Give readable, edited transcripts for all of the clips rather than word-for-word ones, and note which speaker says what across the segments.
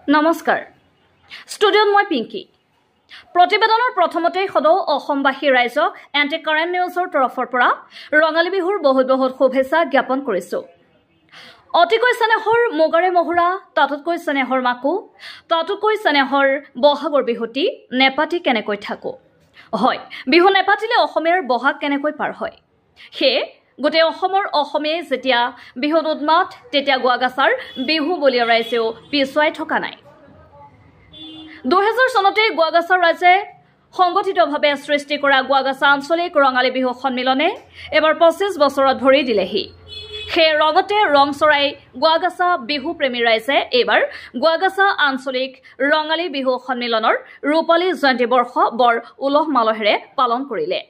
Speaker 1: নমস্কাৰ ষ্টুডিঅ'ত মই পিংকি প্ৰতিবেদনৰ প্ৰথমতেই সদৌ অসমবাসী ৰাইজক এণ্টি কাৰেণ্ট নিউজৰ তৰফৰ পৰা ৰঙালী বিহুৰ বহুত বহুত শুভেচ্ছা জ্ঞাপন কৰিছোঁ। অতিকৈ চেনেহৰ মুগাৰে মহুৰা, তাতোতকৈ চেনেহৰ মাকো, তাতোতকৈ চেনেহৰ বহাগৰ বিহুটি নেপাতি কেনেকৈ থাকো। হয়, বিহু নেপাতিলে অসমীয়াৰ বহাগ কেনেকৈ পাৰ হয়। সেয়ে গোটেই অসমৰ অসমীয়াই যেতিয়া বিহুত উন্মাদ, তেতিয়া গোৱাগাছাৰ বিহু বলীয়া ৰাইজেও পিছুৱাই থকা নাই। 2000 চনতে গোৱাগাছাৰ ৰাইজে সংগঠিতভাৱে সৃষ্টি কৰা গোৱাগাছা আঞ্চলিক ৰঙালী বিহু সন্মিলনে এবাৰ 25 বছৰত ভৰি দিলেহি। সেই ৰঙতে ৰং চৰাই গোৱাগাছা বিহু প্ৰেমী ৰাইজে এইবাৰ গোৱাগাছা আঞ্চলিক ৰঙালী বিহু সন্মিলনৰ ৰূপালী জয়ন্তী বৰ্ষ বৰ উলহ মালহেৰে পালন কৰিলে।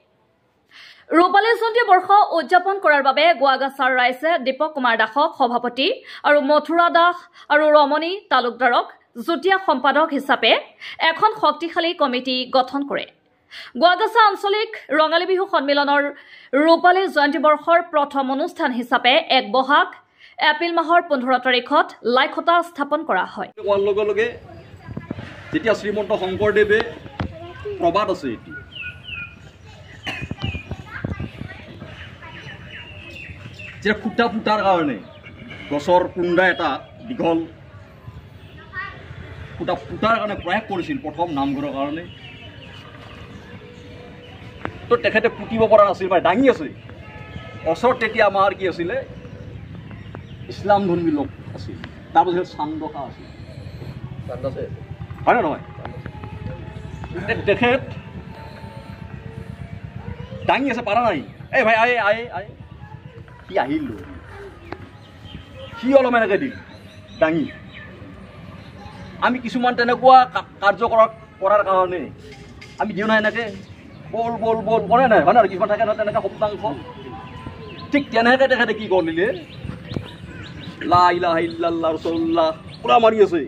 Speaker 1: ৰূপালী জয়ন্তী বৰ্ষ উদযাপন কৰাৰ বাবে গোৱাগাছাৰ ৰাইজে দীপক কুমাৰ দাসক সভাপতি আৰু মথুৰা দাস আৰু ৰমণী তালুকদাৰক যুটীয়া সম্পাদক হিচাপে এখন শক্তিশালী কমিটি গঠন কৰে। গোৱাগাছা আঞ্চলিক ৰঙালী বিহু সন্মিলনৰ ৰূপালী জয়ন্তী বৰ্ষৰ প্ৰথম অনুষ্ঠান হিচাপে 1 বহাগ এপ্ৰিল মাহৰ 15 তাৰিখত লাইখটা স্থাপন কৰা হয়।
Speaker 2: লগে লগে যেতিয়া শ্ৰীমন্ত শংকৰদেৱে প্ৰবাদ আছে যে ফুটা ফুটাৰ কাৰণে গছৰ কুণ্ডা এটা দীঘল ফুটা ফুটাৰ কাৰণে প্ৰয়াস কৰিছিল প্ৰথম নামঘৰৰ কাৰণে। তো তেখেতে পুতিব পৰা নাছিল, মানে দাঙি আছে ওচৰত। তেতিয়া আমাৰ কি আছিলে, ইছলাম ধৰ্মী লোক আছিল, তাৰপিছত চান্দকা আছিল, হয় নে নহয়? তেখেত দাঙি আছে, পাৰা নাই। এই ভাই আয়ে আয়ে আয়ে, সি আহিল, সি অলপ এনেকৈ দিল দাঙি। আমি কিছুমান তেনেকুৱা কাৰ্য কৰাৰ কাৰণে আমি দিওঁ নাই এনেকৈ বল বল বল কৰে নাই, হয় নহয়? কিছুমান থাকে নহয় তেনেকৈ শব্দাংশ। ঠিক তেনেকৈ তেখেতে কি কৰিলে, লা ইলাহা ইল্লাল্লাহ ৰাসূলুল্লাহ পুৰা মাৰি আছে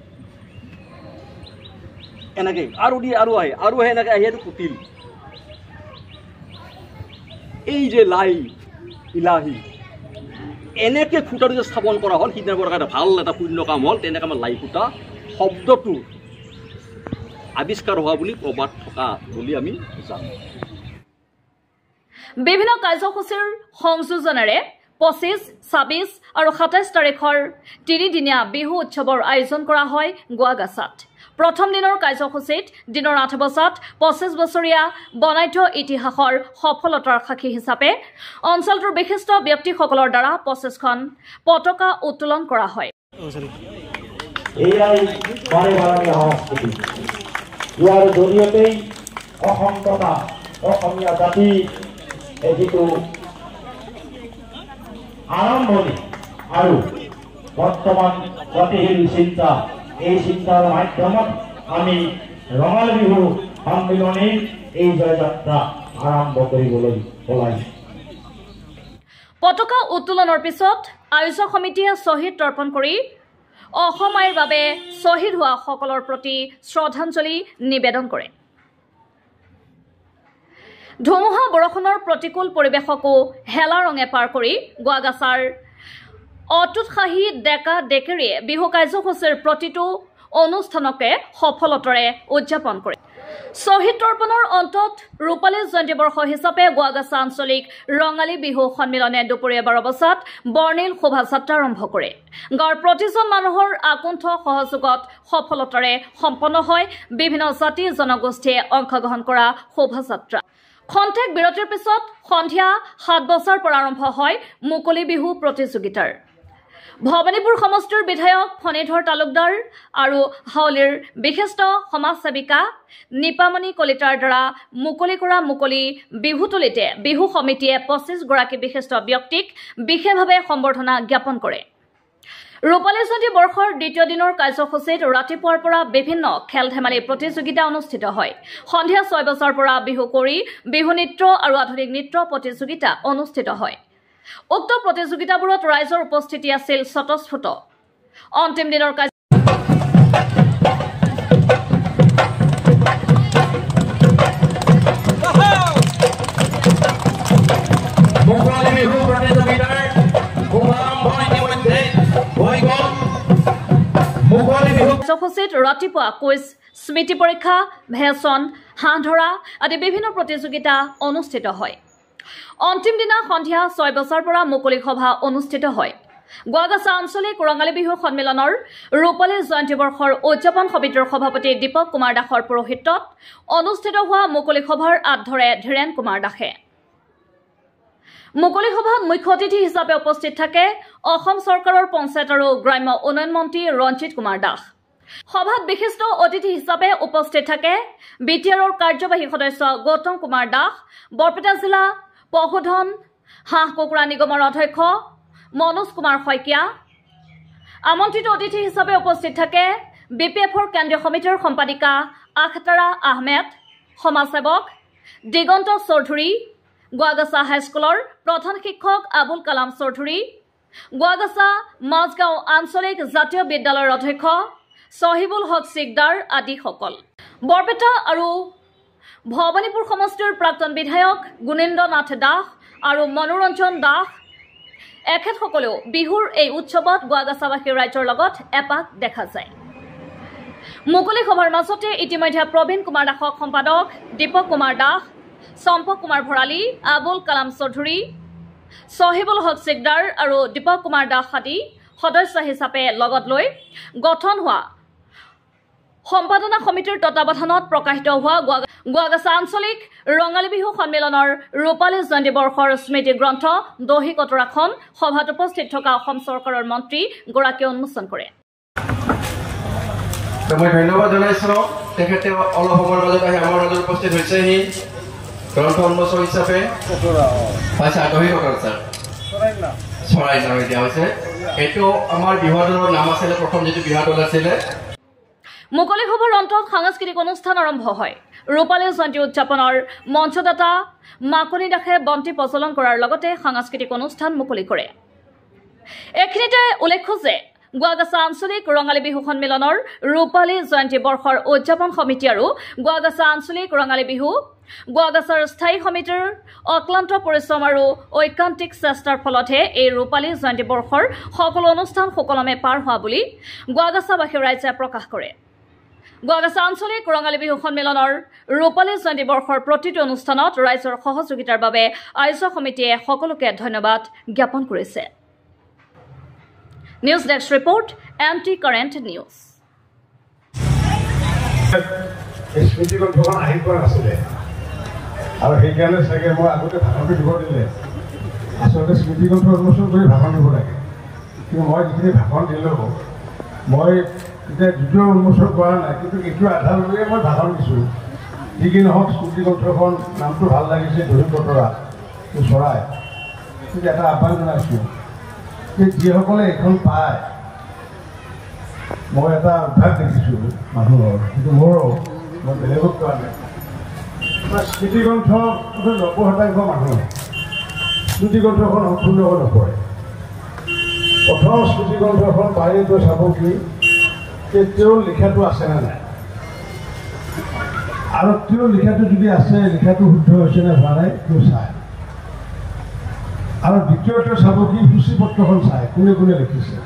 Speaker 2: এনেকৈ, আৰু দিয়ে আৰু আহে এনেকৈ আহি এইটো পুতিল। এই যে লাই ইলাহি এনেকৈ ফুটাটো যে স্থাপন কৰা হ'ল, সিদিনাৰ কাৰণে ভাল এটা পুণ্য কাম হ'ল। তেনেকৈ আমাৰ লাই ফুটা শব্দটো আৱিষ্কাৰ হোৱা বুলি প্ৰবাদ থকা বুলি আমি জানো।
Speaker 1: বিভিন্ন কাৰ্যসূচীৰ সংযোজনেৰে 25, 26 আৰু 27 তাৰিখৰ 3 দিনীয়া বিহু উৎসৱৰ আয়োজন কৰা হয় গোৱাগাছাত। প্ৰথম দিনৰ কাৰ্যসূচীত দিনৰ 8 বজাত 25 বছৰীয়া বনাঢ্য ইতিহাসৰ সফলতাৰ সাক্ষী হিচাপে অঞ্চলটোৰ বিশিষ্ট ব্যক্তিসকলৰ দ্বাৰা 25খন পতাকা উত্তোলন কৰা হয়।
Speaker 3: এয়াই বাৰে সংস্কৃতি, ইয়াৰ জৰিয়তেই অসম তথা অসমীয়া জাতি যিটো আৰম্ভণি আৰু বৰ্তমান গতিশীল চিন্তা, এই চিন্তাৰ মাধ্যমত আমি ৰঙালী বিহু সন্মিলনী এই জয়যাত্ৰা আৰম্ভ কৰিবলৈ ওলাইছোঁ।
Speaker 1: পতাকা উত্তোলনৰ পিছত আয়োজক সমিতিয়ে শ্বহীদ তৰ্পণ কৰি অসম আইৰ বাবে শ্বহীদ হোৱা সকলৰ প্ৰতি শ্ৰদ্ধাঞ্জলি নিবেদন কৰে। ধুমুহা বৰষুণৰ প্ৰতিকূল পৰিৱেশকো হেলা ৰঙে পাৰ কৰি গোৱাগাছাৰ অতুৎসাহী ডেকা ডেকেৰীয়ে বিহু কাৰ্যসূচীৰ প্ৰতিটো অনুষ্ঠানকে সফলতাৰে উদযাপন কৰে। শ্বহীদ তৰ্পণৰ অন্তত ৰূপালী জয়ন্তী বৰ্ষ হিচাপে গোৱাগাছা আঞ্চলিক ৰঙালী বিহু সন্মিলনে দুপৰীয়া 12 বজাত বৰ্ণিল শোভাযাত্ৰা আৰম্ভ কৰে। গাঁৱৰ প্ৰতিজন মানুহৰ আকুণ্ঠ সহযোগত সফলতাৰে সম্পন্ন হয় বিভিন্ন জাতি জনগোষ্ঠীয়ে অংশগ্ৰহণ কৰা শোভাযাত্ৰা। খন্তেক বিৰতিৰ পিছত সন্ধিয়া 7 বজাৰ পৰা আৰম্ভ হয় মুকলি বিহু প্ৰতিযোগিতাৰ। ভৱানীপুৰ সমষ্টিৰ বিধায়ক ফণীধৰ তালুকদাৰ আৰু হাউলিৰ বিশিষ্ট সমাজসেৱিকা নিপামণি কলিতাৰ দ্বাৰা মুকলি কৰা মুকলি বিহুতলিতে বিহু সমিতিয়ে 25 গৰাকী বিশিষ্ট ব্যক্তিক বিশেষভাৱে সম্বৰ্ধনা জ্ঞাপন কৰে। ৰূপালী জয়ন্তী বৰ্ষৰ দ্বিতীয় দিনৰ কাৰ্যসূচীত ৰাতিপুৱাৰ পৰা বিভিন্ন খেল ধেমালি প্ৰতিযোগিতা অনুষ্ঠিত হয়। সন্ধিয়া 6 বজাৰ পৰা বিহু কৰি বিহু নৃত্য আৰু আধুনিক নৃত্য প্ৰতিযোগিতা অনুষ্ঠিত হয়। উক্ত প্ৰতিযোগিতাবোৰত ৰাইজৰ উপস্থিতি আছিল স্বতঃস্ফূৰ্ত। অন্তিম দিনৰ
Speaker 3: মুকলি
Speaker 1: কাৰ্যসূচীত ৰাতিপুৱা কুইজ, স্মৃতি পৰীক্ষা, ভেচন, হাঁহ ধৰা আদি বিভিন্ন প্ৰতিযোগিতা অনুষ্ঠিত হয়। অন্তিম দিনা সন্ধিয়া 6 বজাৰ পৰা মুকলি সভা অনুষ্ঠিত হয়। গোৱাগাছা আঞ্চলিক ৰঙালী বিহু সন্মিলনৰ ৰূপালী জয়ন্তী বৰ্ষৰ উদযাপন সমিতিৰ সভাপতি দীপক কুমাৰ দাসৰ পৌৰোহিত্যত অনুষ্ঠিত হোৱা মুকলি সভাৰ আঁত ধৰে ধীৰেন কুমাৰ দাসে। মুকলি সভাত মুখ্য অতিথি হিচাপে উপস্থিত থাকে অসম চৰকাৰৰ পঞ্চায়ত আৰু গ্ৰাম্য উন্নয়ন মন্ত্ৰী ৰঞ্জিত কুমাৰ দাস। সভাত বিশিষ্ট অতিথি হিচাপে উপস্থিত থাকে BTRৰ কাৰ্যবাহী সদস্য গৌতম কুমাৰ দাস, বৰপেটা জিলা পশুধন হাঁহ কুকুৰা নিগমৰ অধ্যক্ষ মনোজ কুমাৰ শইকীয়া। আমন্ত্ৰিত অতিথি হিচাপে উপস্থিত থাকে BPFৰ কেন্দ্ৰীয় সমিতিৰ সম্পাদিকা আখতাৰা আহমেদ, সমাজসেৱক দিগন্ত চৌধুৰী, গোৱাগাছা হাইস্কুলৰ প্ৰধান শিক্ষক আবুল কালাম চৌধুৰী, গোৱাগাছা মাজগাঁও আঞ্চলিক জাতীয় বিদ্যালয়ৰ অধ্যক্ষ সহিবুল হক সিকদাৰ আদিসকল। বৰপেটা আৰু ভৱানীপুৰ সমষ্টিৰ প্ৰাক্তন বিধায়ক গুণেন্দ্ৰ নাথ দাস আৰু মনোৰঞ্জন দাস এখেতসকলেও বিহুৰ এই উৎসৱত গোৱাগাছাবাসী ৰাইজৰ লগত এপাক দেখা যায়। মুকলি সভাৰ মাজতে ইতিমধ্যে প্ৰবীণ কুমাৰ দাসক সম্পাদক দীপক কুমাৰ দাস, চম্পক কুমাৰ ভৰালী, আবুল কালাম চৌধুৰী, সহিবুল হক সিকদাৰ আৰু দীপক কুমাৰ দাস আদি সদস্য হিচাপে লগত লৈ গঠন হোৱা সম্পাদনা সমিতিৰ তত্বাৱধানত প্ৰকাশিত হোৱা গোৱাগাছা আঞ্চলিক ৰঙালী বিহু সন্মিলনৰ ৰূপালী জয়ন্তী বৰ্ষৰ স্মৃতি গ্ৰন্থ দহি কটৰাখন সভাত উপস্থিত থকা অসম চৰকাৰৰ মন্ত্ৰী গৰাকীয়ে উন্মোচন কৰে।
Speaker 4: মই ধন্যবাদ জনাইছোঁ। তেখেতে অলপ সময়ৰ মাজত আহি আমাৰ মাজত উপস্থিত হৈছেহি গ্ৰন্থ উন্মোচক হিচাপে। আচ্ছা, দহি কটৰ ছাৰ চৰাই নাম দিয়া হৈছে। এইটো আমাৰ বিহুদলৰ নাম আছিলে, প্ৰথম যিটো বিহুদল আছিলে।
Speaker 1: মুকলি সভাৰ অন্তত সাংস্কৃতিক অনুষ্ঠান আৰম্ভ হয়। ৰূপালী জয়ন্তী উদযাপনৰ মঞ্চদাতা মাকনি দাসে বন্তি প্ৰজ্বলন কৰাৰ লগতে সাংস্কৃতিক অনুষ্ঠান মুকলি কৰে। এইখিনিতে উল্লেখ্য যে গোৱাগাছা আঞ্চলিক ৰঙালী বিহু সন্মিলনৰ ৰূপালী জয়ন্তী বৰ্ষৰ উদযাপন সমিতি আৰু গোৱাগাছা আঞ্চলিক ৰঙালী বিহু গোৱাগাছাৰ স্থায়ী সমিতিৰ অক্লান্ত পৰিশ্ৰম আৰু ঐকান্তিক চেষ্টাৰ ফলতহে এই ৰূপালী জয়ন্তী বৰ্ষৰ সকলো অনুষ্ঠান সুকলমে পাৰ হোৱা বুলি গোৱাগাছাবাসী ৰাইজে প্ৰকাশ কৰে। গোৱাগাছা আঞ্চলিক ৰঙালী বিহু সন্মিলনৰ ৰূপালী জয়ন্তী বৰ্ষৰ প্ৰতিটো অনুষ্ঠানত ৰাইজৰ সহযোগিতাৰ বাবে আয়োজক সমিতিয়ে সকলোকে ধন্যবাদ জ্ঞাপন কৰিছে। News desk report, MT current news.
Speaker 5: স্মৃতি গ্ৰন্থখন আহি পোৱা নাছিলে আৰু সেইকাৰণে চাগে মই আগতে ভাষণটো দিব দিলে আচলতে স্মৃতি গ্ৰন্থ উন্মোচন কৰি ভাষণ দিব লাগে। কিন্তু মই যিখিনি ভাষণ দিলোঁ, মই এতিয়া যদিও উন্মোচন কৰা নাই, কিন্তু এইটো আধাৰ লৈয়ে মই ভাষণ দিছোঁ। যি কি নহওক, স্মৃতি গ্ৰন্থখন নামটো ভাল লাগিছে, দহি কটৰা চৰাই। কিন্তু এটা আহ্বান জনাইছোঁ যে যিসকলে এইখন পায়, মই এটা অভ্যাস দেখিছোঁ মানুহৰ, কিন্তু মোৰো, মই বেলেগক কোৱা নাই। স্মৃতি গ্ৰন্থ 90% মানুহ স্মৃতি গ্ৰন্থখন সম্পূৰ্ণ হৈ নপৰে। প্ৰথম স্মৃতি গ্ৰন্থখন পাৰি গৈ চাব কি যে তেওঁৰ লিখাটো আছেনে নাই, আৰু তেওঁৰ লিখাটো যদি আছে, লিখাটো শুদ্ধ হৈছে নে হোৱা নাই তেওঁ চায়। আৰু দ্বিতীয়তে চাব কি সূচীপত্ৰখন চায়, কোনে কোনে লিখিছে।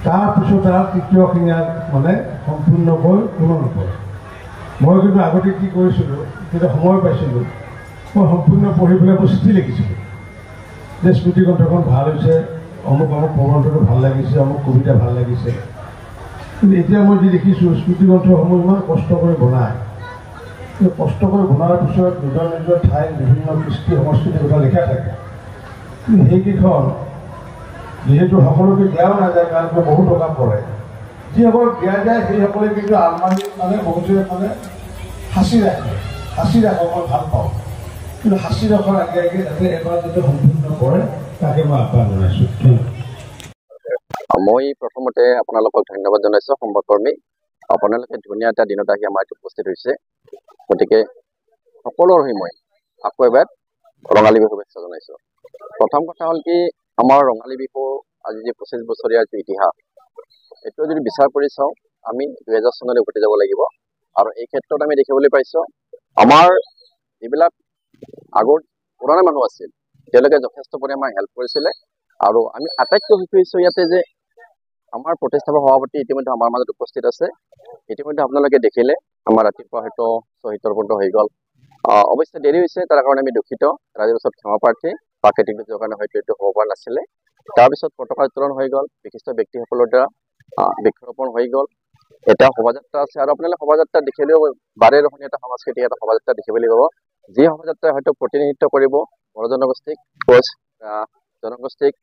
Speaker 5: তাৰপিছত আৰু তৃতীয়খিনি মানে সম্পূৰ্ণকৈ কোনো নপৰে। মই কিন্তু আগতে কি কৰিছিলোঁ, যেতিয়া সময় পাইছিলোঁ, মই সম্পূৰ্ণ পঢ়ি পেলাই মই চিঠি লিখিছিলোঁ যে স্মৃতি গ্ৰন্থখন ভাল হৈছে, অমুক অমুক প্ৰবন্ধটো ভাল লাগিছে, অমুক কবিতা ভাল লাগিছে। কিন্তু এতিয়া মই যি দেখিছোঁ, স্মৃতি গ্ৰন্থসমূহ ইমান কষ্ট কৰি বনায়। কষ্ট কৰি বনোৱাৰ পিছত নিজৰ নিজৰ ঠাইত বিভিন্ন কৃষ্টি সংস্কৃতিৰ কথা লিখা থাকে। কিন্তু সেইকেইখন যিহেতু সকলোকে দিয়াও নাযায়, কাৰণ বহু টকা পৰে। যিসকল দিয়া যায় সেইসকলে কিন্তু আলমাৰীত মানে বহুতে মানে সাঁচি ৰাখে। সাঁচি ৰাখক, মই ভাল পাওঁ। কিন্তু সাঁচি ৰখাৰ আগে আগে যাতে এবাৰ যাতে সম্পূৰ্ণ কৰে, তাকে মই আহ্বান জনাইছোঁ।
Speaker 6: মই প্ৰথমতে আপোনালোকক ধন্যবাদ জনাইছোঁ। সংবাদকৰ্মী, আপোনালোকে ধুনীয়া এটা দিনত আহি আমাৰ উপস্থিত হৈছে। গতিকে সকলোৰে হৈ মই আকৌ এবাৰ ৰঙালী বিহু শুভেচ্ছা জনাইছোঁ। প্ৰথম কথা হ'ল কি, আমাৰ ৰঙালী বিহু আজি যে 25 বছৰীয়া যি ইতিহাস, এইটো যদি বিচাৰ কৰি চাওঁ, আমি 2000 চনলৈ উভতি যাব লাগিব। আৰু এই ক্ষেত্ৰত আমি দেখিবলৈ পাইছোঁ, আমাৰ যিবিলাক আগৰ পুৰণা মানুহ আছিল, তেওঁলোকে যথেষ্ট পৰিমাণে হেল্প কৰিছিলে। আৰু আমি আটাইতকৈ সুখী হৈছোঁ ইয়াতে যে আমাৰ প্ৰতিষ্ঠাপক সভাপতি ইতিমধ্যে আমাৰ মাজত উপস্থিত আছে। ইতিমধ্যে আপোনালোকে দেখিলে আমাৰ ৰাতিপুৱা হয়তো শ্বহীদৰ পৰ্ব হৈ গ'ল। অৱশ্যে দেৰি হৈছে, তাৰ কাৰণে আমি দুখিত, ৰাইজৰ ওচৰত ক্ষমা প্ৰাৰ্থী। প্ৰাকৃতিক দুৰ্যোগৰ কাৰণে হয়তো এইটো হ'ব পৰা নাছিলে। তাৰপিছত পতাকা উত্তোলন হৈ গ'ল, বিশিষ্ট ব্যক্তিসকলৰ দ্বাৰা বৃক্ষৰোপণ হৈ গ'ল। এটা শোভাযাত্ৰা আছে, আৰু আপোনালোকে শোভাযাত্ৰা দেখিলেও বাৰে ৰহণীয়া এটা সাংস্কৃতিক এটা শোভাযাত্ৰা দেখিবলৈ পাব। যি শোভাযাত্ৰাই হয়তো প্ৰতিনিধিত্ব কৰিব বড়ো জনগোষ্ঠীক, কোচ জনগোষ্ঠীক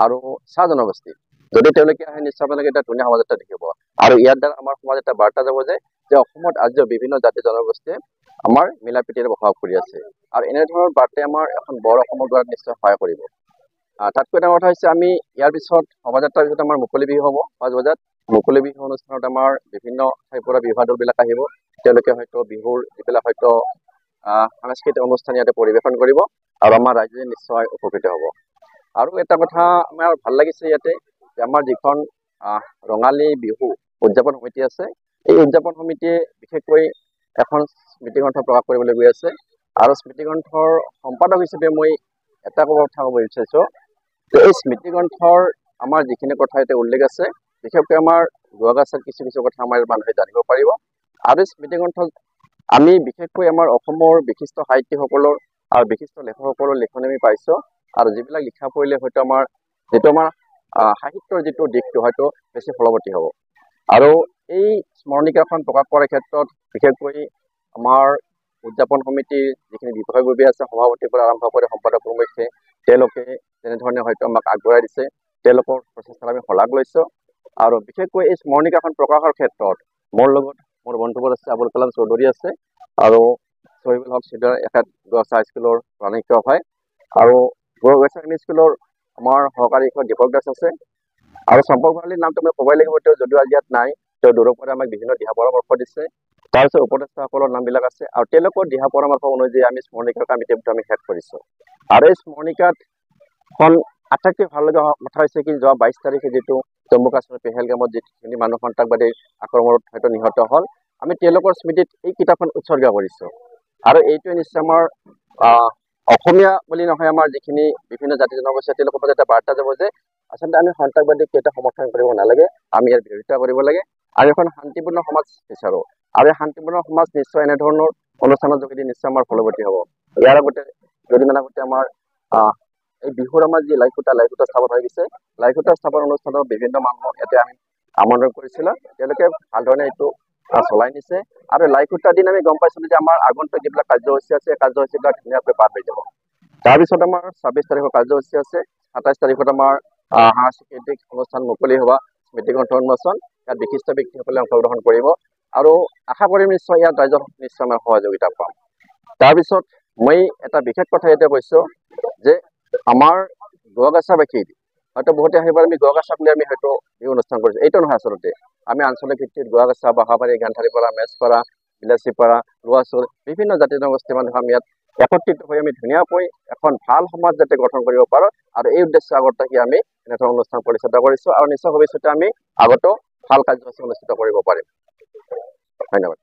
Speaker 6: আৰু চাহ জনগোষ্ঠীক। যদি তেওঁলোকে আহে নিশ্চয় আপোনালোকে এটা ধুনীয়া শোভাযাত্ৰা দেখিব। আৰু ইয়াৰ দ্বাৰা আমাৰ সমাজ এটা বাৰ্তা যাব যে অসমত আজিও বিভিন্ন জাতি জনগোষ্ঠীয়ে আমাৰ মিলা প্ৰীতিৰে বসবাস কৰি আছে, আৰু এনেধৰণৰ বাৰ্তাই আমাৰ এখন বৰ অসমৰ গঢ়াত নিশ্চয় সহায় কৰিব। তাতকৈ ডাঙৰ কথা হৈছে আমি ইয়াৰ পিছত শোভাযাত্ৰাৰ পিছত আমাৰ মুকলি বিহু হ'ব 5 বজাত। মুকলি বিহু অনুষ্ঠানত আমাৰ বিভিন্ন ঠাইৰ পৰা বিহু দলবিলাক আহিব। তেওঁলোকে হয়তো বিহুৰ যিবিলাক হয়তো সাংস্কৃতিক অনুষ্ঠান ইয়াতে পৰিৱেশন কৰিব, আৰু আমাৰ ৰাইজে নিশ্চয় উপকৃত হ'ব। আৰু এটা কথা আমাৰ ভাল লাগিছে ইয়াতে যে আমাৰ যিখন ৰঙালী বিহু উদযাপন সমিতি আছে, এই উদযাপন সমিতিয়ে বিশেষকৈ এখন স্মৃতিগ্ৰন্থ প্ৰকাশ কৰিবলৈ গৈ আছে। আৰু স্মৃতিগ্ৰন্থৰ সম্পাদক হিচাপে মই এটা কথা ক'ব বিচাৰিছোঁ যে এই স্মৃতিগ্ৰন্থৰ আমাৰ যিখিনি কথা ইয়াতে উল্লেখ আছে, বিশেষকৈ আমাৰ গোৱাগাছাৰ কিছু কথা আমাৰ মানুহে জানিব পাৰিব। আৰু স্মৃতিগ্ৰন্থত আমি বিশেষকৈ আমাৰ অসমৰ বিশিষ্ট সাহিত্যিকসকলৰ আৰু বিশিষ্ট লেখকসকলৰ লিখনি আমি পাইছোঁ, আৰু যিবিলাক লিখা পঢ়িলে হয়তো আমাৰ যিটো আমাৰ সাহিত্যৰ যিটো দিশটো হয়তো বেছি ফলৱতী হ'ব। আৰু এই স্মৰণিকাখন প্ৰকাশ কৰাৰ ক্ষেত্ৰত বিশেষকৈ আমাৰ উদযাপন সমিতিৰ যিখিনি বিষয়ববীয়া আছে, সভাপতিৰ পৰা আৰম্ভ কৰি সম্পাদকলৈকে, তেওঁলোকে তেনেধৰণে হয়তো আমাক আগবঢ়াই দিছে। তেওঁলোকৰ প্ৰচেষ্টাত আমি শলাগ লৈছোঁ। আৰু বিশেষকৈ এই স্মৰণিকাখন প্ৰকাশৰ ক্ষেত্ৰত মোৰ লগত মোৰ বন্ধুবোৰ আছে, আবুল কালাম চৌধুৰী আছে, আৰু শহীদুল হক চিদাৰ এখেত গোৱাগাছা হাইস্কুলৰ প্ৰধান শিক্ষক হয়, আৰু গোৱাগাছা এম ই স্কুলৰ আমাৰ সহকাৰী শিক্ষক দীপক দাস আছে, আৰু চম্পক ভৰালীৰ নামটো মই ক'বই লাগিব। তেওঁ যদিও আজি ইয়াত নাই, তেওঁ দূৰৰ পৰা আমাক বিভিন্ন দিহা পৰামৰ্শ দিছে। তাৰপিছত উপদেষ্টাসকলৰ নামবিলাক আছে, আৰু তেওঁলোকৰ দিহা পৰামৰ্শ অনুযায়ী আমি স্মৰণিকাৰ কাম ইতিমধ্যে আমি শেষ কৰিছোঁ। আৰু এই স্মৰণিকাতখন আটাইতকৈ ভাল লগা কথা হৈছে কি, যোৱা 22 তাৰিখে যিটো জম্মু কাশ্মীৰ পেহেলগামত যিখিনি মানুহ সন্ত্ৰাসবাদী আক্ৰমণত হয়তো নিহত হ'ল, আমি তেওঁলোকৰ স্মৃতিত এই কিতাপখন উৎসৰ্গা কৰিছোঁ। আৰু এইটোৱে নিশ্চয় আমাৰ অসমীয়া বুলি নহয়, আমাৰ যিখিনি বিভিন্ন জাতি জনগোষ্ঠী তেওঁলোকৰ মাজত এটা বাৰ্তা যাব যে আচলতে আমি সন্ত্ৰাসবাদীক কেতিয়া সমৰ্থন কৰিব নালাগে, আমি ইয়াৰ বিৰোধিতা কৰিব লাগে, আৰু এখন শান্তিপূৰ্ণ সমাজ বিচাৰোঁ। আৰু এই শান্তিপূৰ্ণ সমাজ নিশ্চয় এনেধৰণৰ অনুষ্ঠানৰ যোগেদি নিশ্চয় আমাৰ ফলৱতী হ'ব। ইয়াৰ আগতে দুদিনমান আগতে আমাৰ এই বিহুৰ আমাৰ যি লাইখুটা স্থাপন হৈ গৈছে, লাইখুটা স্থাপন অনুষ্ঠানৰ বিভিন্ন মানুহ ইয়াতে আমি আমন্ত্ৰণ কৰিছিলোঁ। তেওঁলোকে ভালধৰণে এইটো চলাই নিছে, আৰু লাইখুটা দিন আমি গম পাইছিলোঁ যে আমাৰ আগন্তুক যিবিলাক কাৰ্যসূচী আছে, এই কাৰ্যসূচীবিলাক ধুনীয়াকৈ পাৰ হৈ যাব। তাৰপিছত আমাৰ 26 তাৰিখৰ কাৰ্যসূচী আছে, 27 তাৰিখত আমাৰ সাংস্কৃতিক অনুষ্ঠান মুকলি হোৱা স্মৃতিগ্ৰন্থ উন্মোচন, ইয়াত বিশিষ্ট ব্যক্তিসকলে অংশগ্ৰহণ কৰিব, আৰু আশা কৰিম নিশ্চয় ইয়াত ৰাইজৰ নিশ্চয় আমাৰ সহযোগিতা পাম। তাৰপিছত মই এটা বিশেষ কথা ইয়াতে কৈছোঁ যে আমাৰ গোৱাগাছাবাসীৰ হয়তো বহুতে আহিব, আমি গোৱাগাছাক লৈ আমি হয়তো বিহু অনুষ্ঠান কৰিছোঁ, এইটো নহয়। আচলতে আমি আঞ্চলিক ভিত্তিত গোৱাগাছা, বাহাবাৰী, গান্ধাৰীপাৰা, মেছপাৰা, বিলাচীপাৰা, লোৱাচুৰ বিভিন্ন জাতি জনগোষ্ঠীৰ মানুহ আমি ইয়াত একত্ৰিত হৈ আমি ধুনীয়াকৈ এখন ভাল সমাজ যাতে গঠন কৰিব পাৰোঁ, আৰু এই উদ্দেশ্যে আগত থাকি আমি এনেধৰণৰ অনুষ্ঠান পৰিচালনা কৰিছোঁ, আৰু নিশ্চয় ভৱিষ্যতে আমি আগতো ভাল কাৰ্যসূচী অনুষ্ঠিত কৰিব পাৰিম। ধন্যবাদ।